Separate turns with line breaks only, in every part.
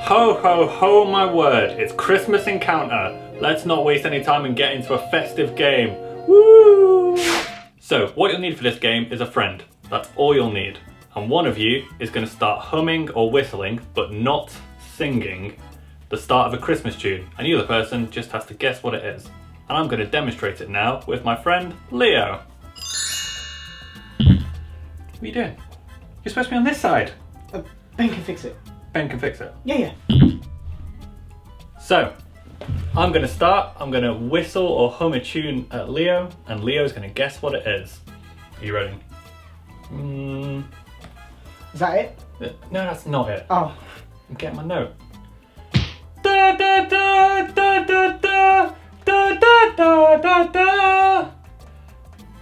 Ho ho ho my word, it's Christmas Encounter. Let's not waste any time and get into a festive game. Woo! So what you'll need for this game is a friend. That's all you'll need. And one of you is going to start humming or whistling, but not singing, the start of a Christmas tune. And the other person just has to guess what it is. And I'm going to demonstrate it now with my friend Leo. What are you doing? You're supposed to be on this side.
Ben can fix it.
Ben can fix it.
Yeah.
So, I'm going to start. I'm going to whistle or hum a tune at Leo, and Leo's going to guess what it is. Are you ready?
Is that it?
No, that's not it.
Oh.
I'm getting my note. Da da da da da da da da da da da.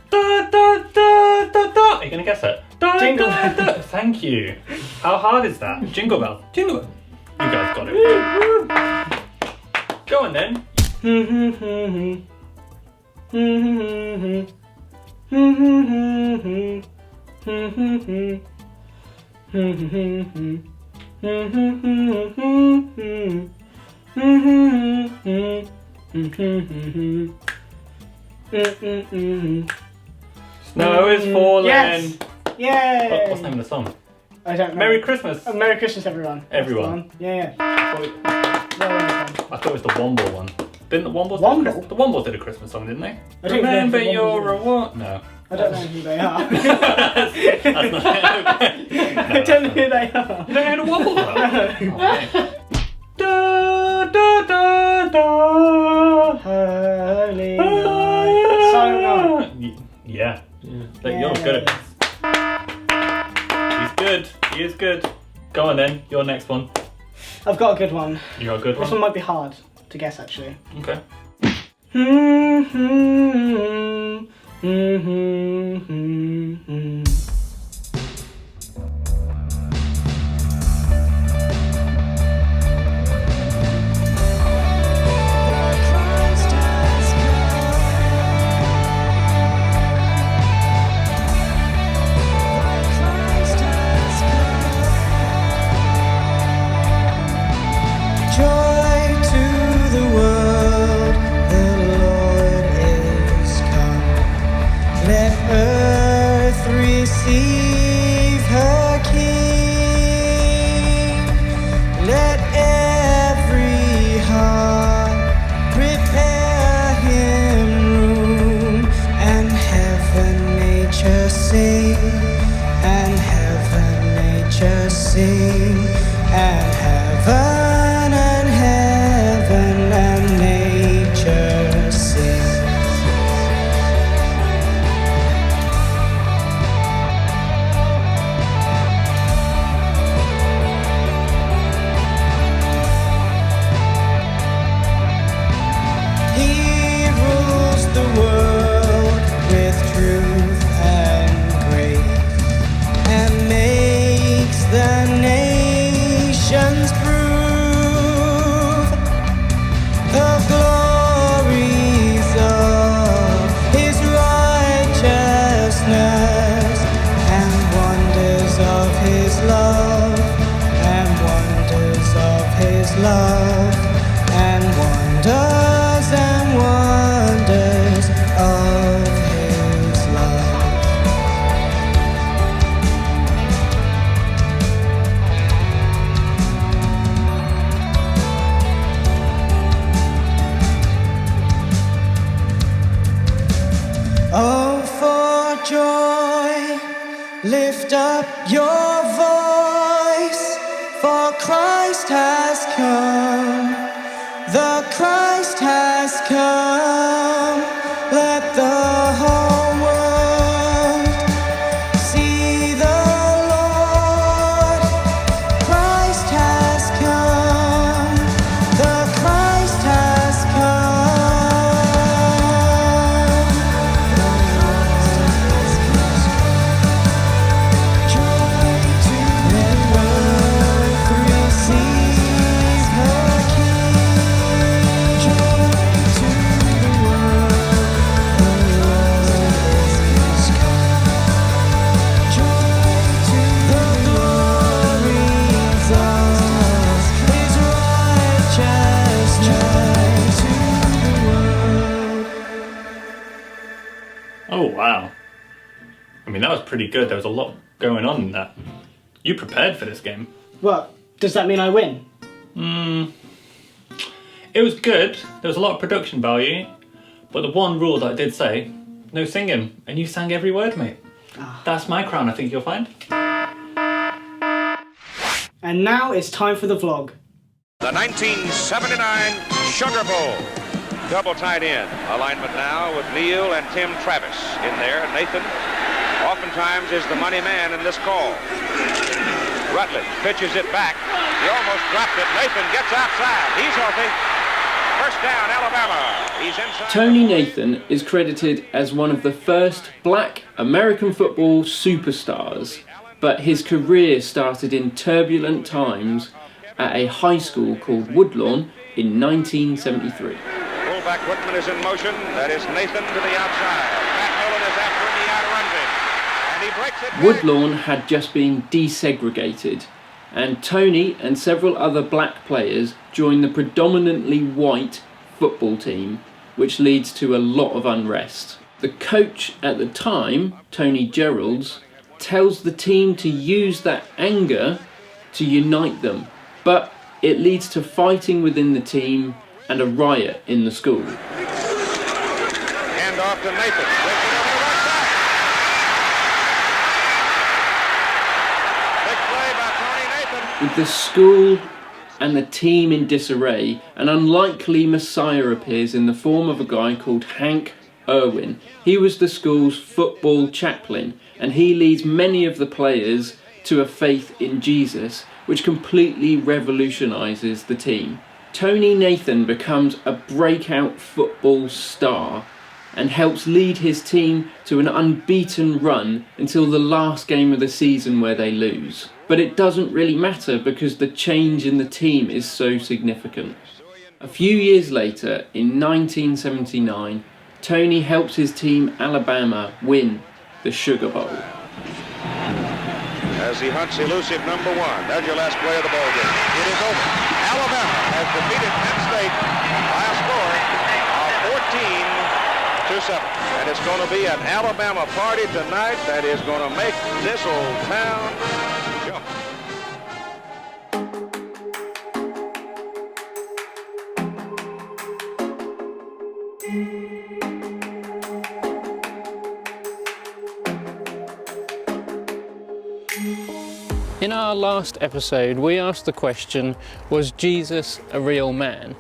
Da da da da da. Are you going to guess it? Da,
Jingle
da, da. Thank you. How hard is that? Jingle bell. Jingle bell. You guys got it. Go on then. Snow is falling.
Yes. Yay!
Oh, what's the name of the song?
I don't know.
Merry Christmas.
Oh, Merry Christmas, everyone.
Everyone.
Yeah.
I thought it was the Womble one. Didn't the Wombles
Womble?
The Wombles did a Christmas song, didn't they?
I don't
Remember
know if the Wombles
you're a what? No.
I don't know who they are.
That's not okay.
I don't know who they are.
You don't know who the Wombles are? Okay. Da da da da.
Holy night. So nice.
Yeah. You're good at this. He's good. He is good. Go on then. Your next one.
I've got a good one.
You got a good
This one
one?
might be hard to guess, actually.
Okay.
Oh, for joy, lift up your voice, for Christ has come, the Christ has come. Let the whole world see the Lord. Christ has come, the Christ has come. Joy to the earth receive her
I mean, that was pretty good. There was a lot going on in that. You prepared for this game.
Well, does that mean I win?
It was good. There was a lot of production value. But the one rule that I did say, no singing. And you sang every word, mate. That's my crown, I think you'll find.
And now it's time for the vlog.
The 1979 Sugar Bowl. Double tight end. Alignment now with Neal and Tim Travis in there. Nathan oftentimes is the money man in this call. Rutledge pitches it back. He almost dropped it. Nathan gets outside. He's healthy. First down, Alabama. He's inside.
Tony Nathan is credited as one of the first black American football superstars, but his career started in turbulent times at a high school called Woodlawn in 1973.
Fullback Whitman is in motion. That is Nathan to the outside. Matt Nolan is after him. He outruns him. And he breaks it.
Woodlawn had just been desegregated, and Tony and several other black players joined the predominantly white football team, which leads to a lot of unrest. The coach at the time, Tony Gerrards, tells the team to use that anger to unite them, but it leads to fighting within the team and a riot in the school.
Hand off to Nathan. Takes it over the right side. Big play by Tony Nathan.
With the school and the team in disarray, an unlikely messiah appears in the form of a guy called Hank Irwin. He was the school's football chaplain, and he leads many of the players to a faith in Jesus, which completely revolutionises the team. Tony Nathan becomes a breakout football star and helps lead his team to an unbeaten run until the last game of the season where they lose. But it doesn't really matter because the change in the team is so significant. A few years later, in 1979, Tony helps his team Alabama win the Sugar Bowl.
As he hunts elusive number one. There's your last play of the ball game. It is over. Alabama has defeated Penn State by a score of 14-7. And it's going to be an Alabama party tonight that is going to make this old town jump.
In our last episode, we asked the question, was Jesus a real man?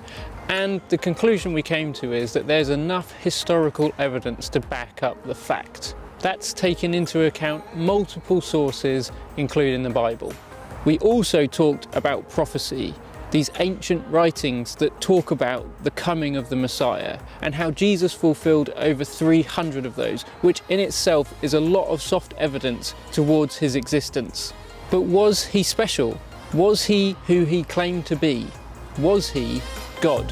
And the conclusion we came to is that there's enough historical evidence to back up the fact. That's taken into account multiple sources, including the Bible. We also talked about prophecy, these ancient writings that talk about the coming of the Messiah, and how Jesus fulfilled over 300 of those, which in itself is a lot of soft evidence towards his existence. But was he special? Was he who he claimed to be? Was he God?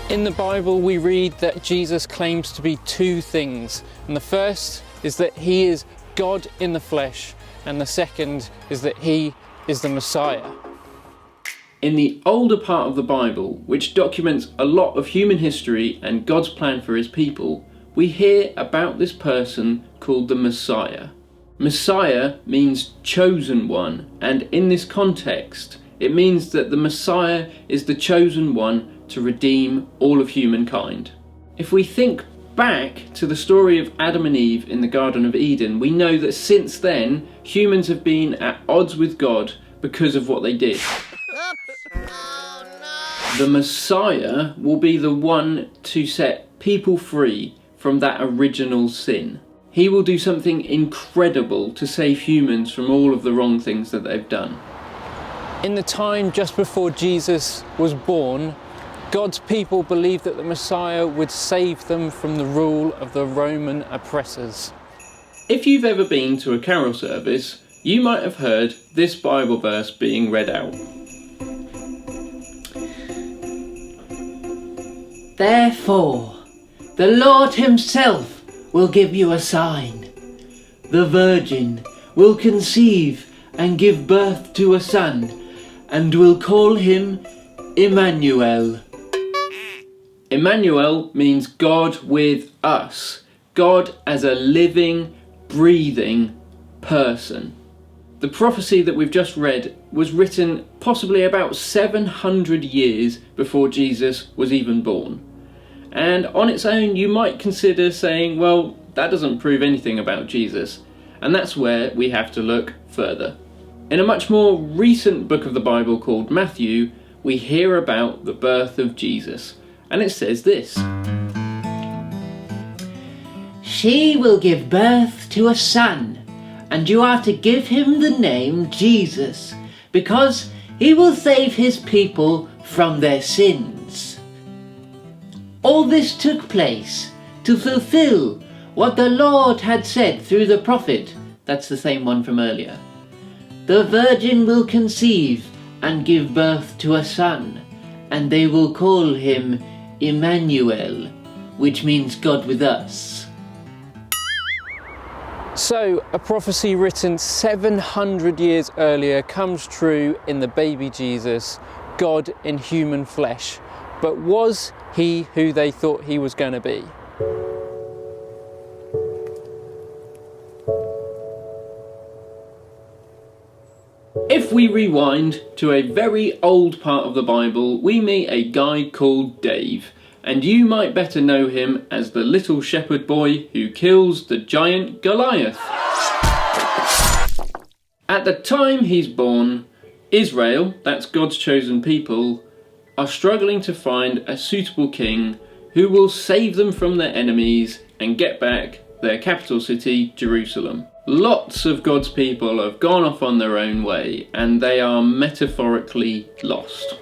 In the Bible we read that Jesus claims to be two things, and the first is that he is God in the flesh, and the second is that he is the Messiah. In the older part of the Bible, which documents a lot of human history and God's plan for his people, we hear about this person called the Messiah. Messiah means chosen one, and in this context, it means that the Messiah is the chosen one to redeem all of humankind. If we think back to the story of Adam and Eve in the Garden of Eden, we know that since then, humans have been at odds with God because of what they did. The Messiah will be the one to set people free from that original sin. He will do something incredible to save humans from all of the wrong things that they've done. In the time just before Jesus was born, God's people believed that the Messiah would save them from the rule of the Roman oppressors. If you've ever been to a carol service, you might have heard this Bible verse being read out.
Therefore, the Lord himself will give you a sign. The virgin will conceive and give birth to a son, and will call him Emmanuel. Emmanuel means God with us. God as a living, breathing person. The prophecy that we've just read was written possibly about 700 years before Jesus was even born. And on its own, you might consider saying, well, that doesn't prove anything about Jesus. And that's where we have to look further. In a much more recent book of the Bible called Matthew, we hear about the birth of Jesus. And it says this:
She will give birth to a son, and you are to give him the name Jesus, because he will save his people from their sins. All this took place to fulfill what the Lord had said through the prophet. That's the same one from earlier. The virgin will conceive and give birth to a son, and they will call him Emmanuel, which means God with us.
So, a prophecy written 700 years earlier comes true in the baby Jesus, God in human flesh. But was he who they thought he was going to be?
If we rewind to a very old part of the Bible, we meet a guy called Dave, and you might better know him as the little shepherd boy who kills the giant Goliath. At the time he's born, Israel, that's God's chosen people, are struggling to find a suitable king who will save them from their enemies and get back their capital city, Jerusalem. Lots of God's people have gone off on their own way, and they are metaphorically lost.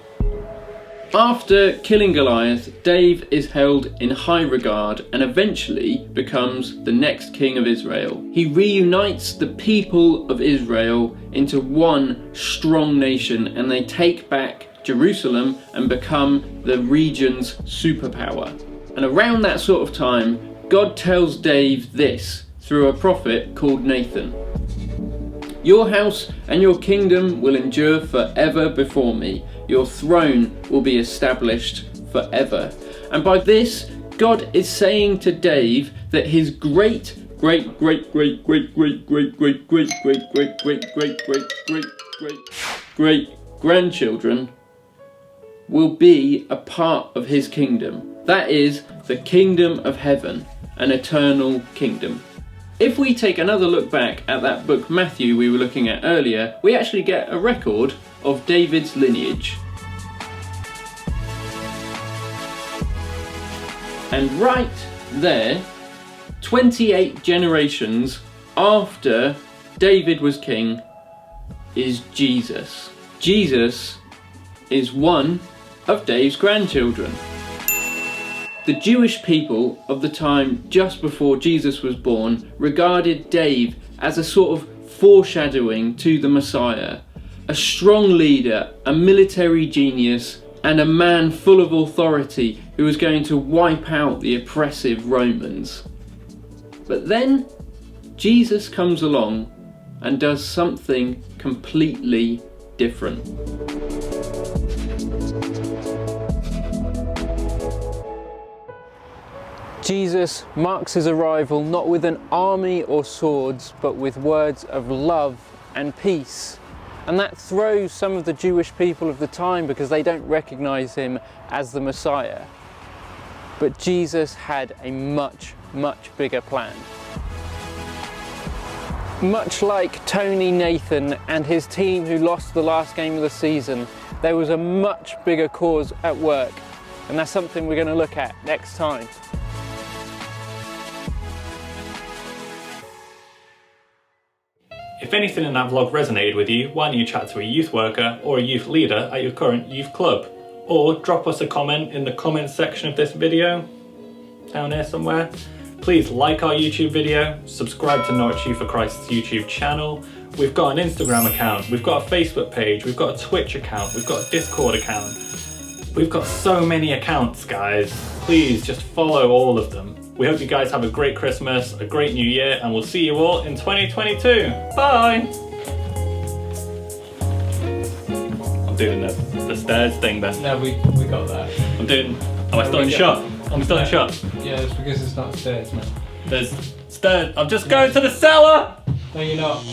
After killing Goliath, Dave is held in high regard and eventually becomes the next king of Israel. He reunites the people of Israel into one strong nation, and they take back Jerusalem and become the region's superpower. And around that sort of time, God tells Dave this through a prophet called Nathan. Your house and your kingdom will endure forever before me. Your throne will be established forever. And by this, God is saying to Dave that his great grandchildren will be a part of his kingdom. That is the kingdom of heaven, an eternal kingdom. If we take another look back at that book Matthew we were looking at earlier, we actually get a record of David's lineage. And right there, 28 generations after David was king, is Jesus. Jesus is one of Dave's grandchildren. The Jewish people of the time just before Jesus was born regarded Dave as a sort of foreshadowing to the Messiah, a strong leader, a military genius, and a man full of authority who was going to wipe out the oppressive Romans. But then Jesus comes along and does something completely different.
Jesus marks his arrival not with an army or swords, but with words of love and peace. And that throws some of the Jewish people of the time because they don't recognize him as the Messiah. But Jesus had a much bigger plan. Much like Tony Nathan and his team who lost the last game of the season, there was a much bigger cause at work, and that's something we're going to look at next time.
If anything in that vlog resonated with you, why don't you chat to a youth worker or a youth leader at your current youth club? Or drop us a comment in the comments section of this video, down here somewhere. Please like our YouTube video, subscribe to Norwich Youth for Christ's YouTube channel. We've got an Instagram account, we've got a Facebook page, we've got a Twitch account, we've got a Discord account. We've got so many accounts, guys. Please just follow all of them. We hope you guys have a great Christmas, a great New Year, and we'll see you all in 2022. Bye! I'm doing the stairs thing there.
No, we got that.
I'm doing Am I still in shot? I'm still in shot.
Yeah, it's because it's not stairs, man.
There's stairs. I'm just going to the cellar!
No, you're not.